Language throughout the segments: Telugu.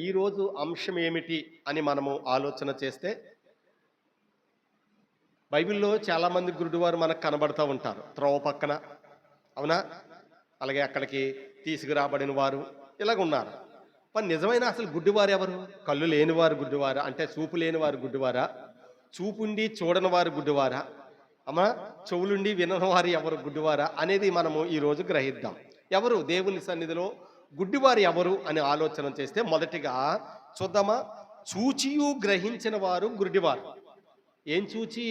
ఈరోజు అంశం ఏమిటి అని మనము ఆలోచన చేస్తే, బైబిల్‌లో చాలామంది గురుడువారు మనకు కనబడతా ఉంటారు. త్రోవ పక్కన, అవునా? అలాగే అక్కడికి తీసుకురాబడిన వారు ఇలాగున్నారు. మరి నిజమైన అసలు గుడ్డివారు ఎవరు? కళ్ళు లేనివారు గుడ్డివారా? అంటే చూపు లేనివారు గుడ్డివారా? చూపుండి చూడని వారు గుడ్డివారా? అమ్మా, చెవులుండి వినని వారు ఎవరు గుడ్డివారా? అనేది మనము ఈరోజు గ్రహిద్దాం. ఎవరు దేవుని సన్నిధిలో గుడ్డివారు ఎవరు అని ఆలోచన చేస్తే మొదటిగా చూద్దామా? చూచియు గ్రహించిన వారు గుడ్డివారు. ఏం చూచి?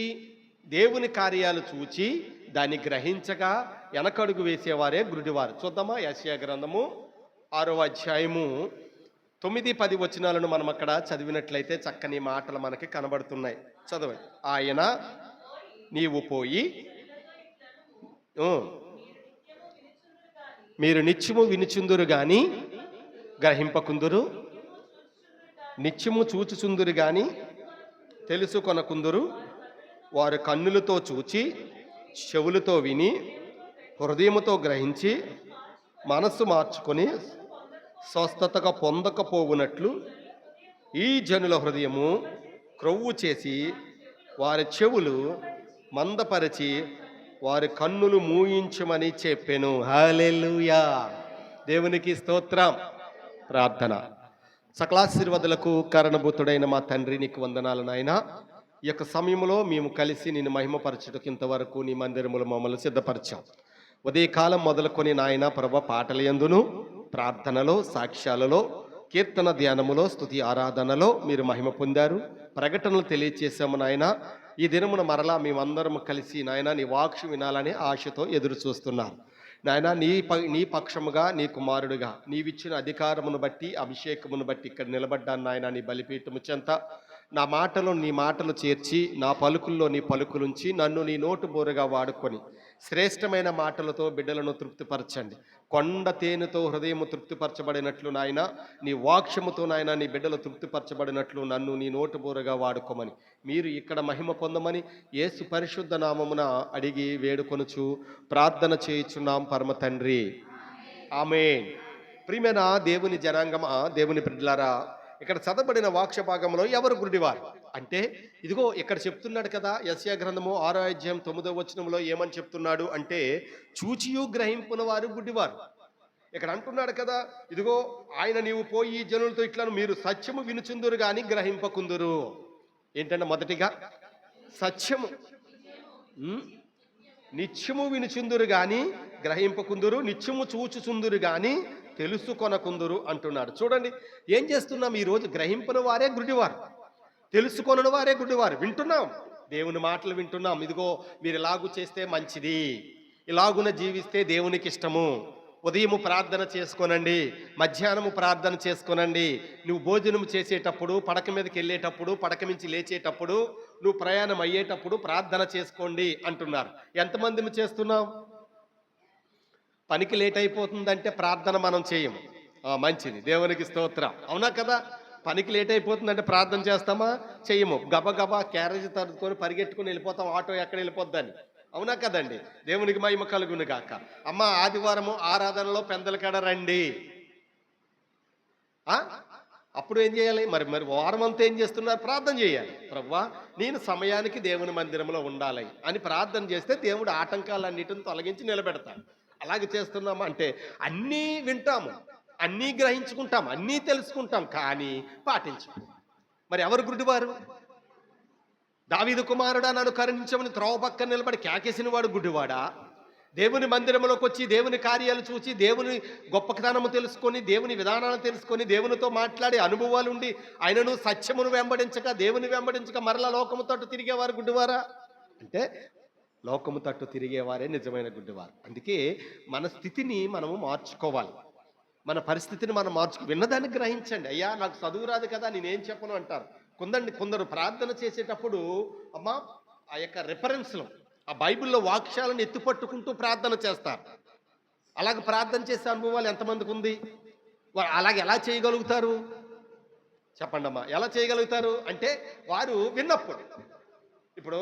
దేవుని కార్యాలు చూచి దాన్ని గ్రహించగా వెనకడుగు వేసేవారే గురుడివారు. చూద్దామా? యెషయా గ్రంథము 6వ అధ్యాయము 9-10 వచనాలను మనం అక్కడ చదివినట్లయితే చక్కని మాటలు మనకి కనబడుతున్నాయి. చదవండి. ఆయన నీవు పోయి మీరు నిత్యము వినుచుందురు గాని గ్రహింపకుందురు, నిత్యము చూచుచుందురు గాని తెలుసుకొనకుందురు. వారు కన్నులతో చూచి, చెవులతో విని, హృదయముతో గ్రహించి, మనస్సు మార్చుకొని స్వస్థతగా పొందకపోవునట్లు ఈ జనుల హృదయము క్రొవ్వు చేసి వారి చెవులు మందపరిచి వారి కన్నులు మూయించమని చెప్పెను. హల్లెలూయా! దేవునికి స్తోత్రం. ప్రార్థన. సకలాశీర్వాదాలకు కారణభూతుడైన మా తండ్రి, నీకు వందనాలు నాయనా. ఈ యొక్క సమయంలో మేము కలిసి నిన్ను మహిమపరచుటకు ఇంతవరకు నీ మందిరములు మమ్మల్ని సిద్ధపరిచాం. ఉదయకాలం మొదలుకొని నాయన ప్రభ, పాటల యందును, ప్రార్థనలో, సాక్ష్యాలలో, కీర్తన ధ్యానములో, స్తుతి ఆరాధనలో మీరు మహిమ పొందారు. ప్రకటనలు తెలియచేసాము నాయన. ఈ దినమున మరలా మేమందరం కలిసి నాయన నీ వాక్కు వినాలని ఆశతో ఎదురు చూస్తున్నారు నాయన. నీ పక్షముగా, నీ కుమారుడుగా నీవిచ్చిన అధికారమును బట్టి, అభిషేకమును బట్టి ఇక్కడ నిలబడ్డాను నాయన. నీ బలిపీఠము చెంత నా మాటలు నీ మాటలు చేర్చి, నా పలుకుల్లో నీ పలుకులుంచి, నన్ను నీ నోటు బోరుగా వాడుకొని శ్రేష్టమైన మాటలతో బిడ్డలను తృప్తిపరచండి. కొండ తేనెతో హృదయము తృప్తిపరచబడినట్లు నాయన, నీ వాక్యముతో నాయన నీ బిడ్డలు తృప్తిపరచబడినట్లు నన్ను నీ నోటు బోరుగా వాడుకోమని మీరు ఇక్కడ మహిమ పొందమని యేసు పరిశుద్ధ నామమున అడిగి వేడుకొనుచు ప్రార్థన చేయుచున్నాం పరమ తండ్రి. ఆమేన్. ప్రియమైన దేవుని జనాంగమా, దేవుని బిడ్డలారా, ఇక్కడ చదవబడిన వాక్య భాగంలో ఎవరు గురుడివారు అంటే, ఇదిగో ఇక్కడ చెప్తున్నాడు కదా. యెషయా గ్రంథము 6వ అధ్యాయం 9వ వచనంలో ఏమని చెప్తున్నాడు అంటే, చూచియు గ్రహింపున వారు గుడ్డివారు. ఇక్కడ అంటున్నాడు కదా, ఇదిగో ఆయన నీవు పోయి జనులతో ఇట్లను మీరు సత్యము వినుచుందురు గాని గ్రహింపకుందురు. ఏంటంటే మొదటిగా సత్యము, నిత్యము వినుచుందురు గాని గ్రహింపకుందురు, నిత్యము చూచుచుందురు గాని తెలుసుకొనకుందురు అంటున్నాడు. చూడండి, ఏం చేస్తున్నాం ఈరోజు? గ్రహింపని వారే గుడ్డివారు, తెలుసుకొనని వారే గుడ్డివారు. వింటున్నాం, దేవుని మాటలు వింటున్నాం. ఇదిగో మీరు ఇలాగు చేస్తే మంచిది, ఇలాగున జీవిస్తే దేవునికి ఇష్టము, ఉదయము ప్రార్థన చేసుకోనండి, మధ్యాహ్నము ప్రార్థన చేసుకోనండి, నువ్వు భోజనం చేసేటప్పుడు, పడక మీదకి వెళ్ళేటప్పుడు, పడక మించి లేచేటప్పుడు, నువ్వు ప్రయాణం అయ్యేటప్పుడు ప్రార్థన చేసుకోండి అంటున్నారు. ఎంతమందిని చేస్తున్నాం? పనికి లేట్ అయిపోతుందంటే ప్రార్థన మనం చేయము. మంచిది, దేవునికి స్తోత్రం. అవునా కదా? పనికి లేట్ అయిపోతుందంటే ప్రార్థన చేస్తామా? చెయ్యము. గబగబా క్యారేజ్ తరుచుకొని పరిగెట్టుకుని వెళ్ళిపోతాం, ఆటో ఎక్కడ వెళ్ళిపోద్దని. అవునా కదండి? దేవునికి మహిమ కలుగును గాక. అమ్మ, ఆదివారము ఆరాధనలో పెందల కాడ రండి. అప్పుడు ఏం చేయాలి? మరి వారం అంతా ఏం చేస్తున్నారు? ప్రార్థన చేయాలి. ప్రభువా, నేను సమయానికి దేవుని మందిరంలో ఉండాలి అని ప్రార్థన చేస్తే దేవుడు ఆటంకాలన్నిటిని తొలగించి నిలబెడతాడు. అలాగే చేస్తున్నామా అంటే, అన్నీ వింటాము, అన్నీ గ్రహించుకుంటాం, అన్నీ తెలుసుకుంటాం, కానీ పాటించం. మరి ఎవరు గుడ్డివారు? దావీదు కుమారుడా నన్ను కరుణించమని త్రోవ పక్కన నిలబడి కేకేసిన వాడు గుడ్డివాడా? దేవుని మందిరంలోకి వచ్చి దేవుని కార్యాలు చూసి, దేవుని గొప్పతనము తెలుసుకొని, దేవుని విధానాలను తెలుసుకొని, దేవునితో మాట్లాడే అనుభవాలు ఉండి ఆయనను సత్యమును వెంబడించక, దేవుని వెంబడించక మరలా లోకము తట్టు తిరిగేవారు గుడ్డివారా అంటే, లోకము తట్టు తిరిగేవారే నిజమైన గుడ్డివారు. అందుకే మన స్థితిని మనము మార్చుకోవాలి, మన పరిస్థితిని మనం విన్నదాన్ని గ్రహించండి. అయ్యా, నాకు చదువు రాదు కదా, నేనేం చెప్పను అంటారు. కొందరు ప్రార్థన చేసేటప్పుడు అమ్మా ఆ యొక్క రిఫరెన్స్లో, ఆ బైబిల్లో వాక్యాలను ఎత్తుపట్టుకుంటూ ప్రార్థన చేస్తారు. అలాగే ప్రార్థన చేసే అనుభవాలు ఎంతమందికి ఉంది? అలాగే ఎలా చేయగలుగుతారు చెప్పండి అమ్మా? ఎలా చేయగలుగుతారు అంటే, వారు విన్నప్పుడు. ఇప్పుడు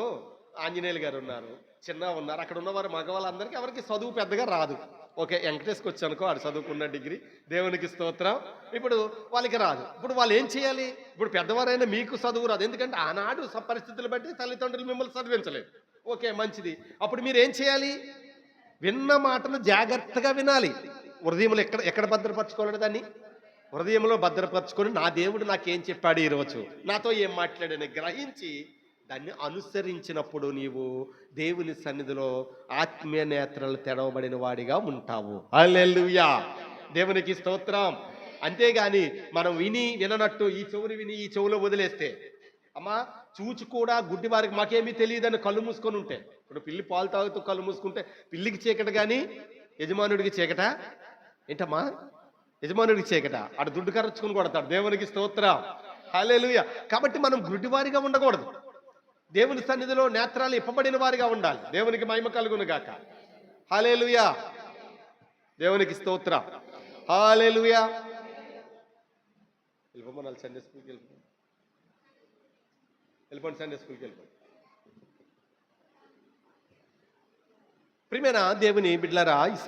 ఆంజనేయులు గారు ఉన్నారు, చిన్న ఉన్నారు, అక్కడ ఉన్నవారు మగవాళ్ళందరికీ ఎవరికి చదువు పెద్దగా రాదు. ఓకే, వెంకటేష్కి వచ్చానుకో, ఆడు చదువుకున్న డిగ్రీ, దేవునికి స్తోత్రం. ఇప్పుడు వాళ్ళకి రాదు. ఇప్పుడు వాళ్ళు ఏం చేయాలి? ఇప్పుడు పెద్దవారైనా మీకు చదువు రాదు, ఎందుకంటే ఆనాడు పరిస్థితులు బట్టి తల్లిదండ్రులు మిమ్మల్ని చదివించలేదు. ఓకే, మంచిది. అప్పుడు మీరు ఏం చేయాలి? విన్న మాటను జాగ్రత్తగా వినాలి. హృదయంలో ఎక్కడ ఎక్కడ భద్రపరచుకోవాలి దాన్ని? హృదయంలో భద్రపరచుకొని, నా దేవుడు నాకేం చెప్పాడు ఈరోజు, నాతో ఏం మాట్లాడని గ్రహించి దాన్ని అనుసరించినప్పుడు నీవు దేవుని సన్నిధిలో ఆత్మీయ నేత్రాలు తెరవబడిన వాడిగా ఉంటావు. హల్లెలూయా, దేవునికి స్తోత్రం. అంతేగాని మనం విననట్టు ఈ చెవుని విని ఈ చెవులో వదిలేస్తే, అమ్మా చూచి కూడా గుడ్డి వారికి మాకేమీ తెలియదని కళ్ళు మూసుకొని ఉంటే, ఇప్పుడు పిల్లి పాలు తాగుతూ కళ్ళు మూసుకుంటే పిల్లికి చీకట కానీ యజమానుడికి చీకట ఏంటమ్మా? యజమానుడికి చీకట. అటు దుడ్డు కరచుకుని కొడతాడు. దేవునికి స్తోత్రం. హల్లెలూయా. కాబట్టి మనం గుడ్డివారిగా ఉండకూడదు. దేవుని సన్నిధిలో నేత్రాలు ఇప్పబడిన వారిగా ఉండాలి. దేవునికి మహిమ కలుగును గాక. హల్లెలూయా, దేవునికి స్తోత్రం. హల్లెలూయా. వెళ్ళిపోమనాలి సండే స్కూల్కి, వెళ్ళిపోండి సండే స్కూల్కి వెళ్ళిపోండి. ప్రియమైన దేవుని బిడ్డలారా,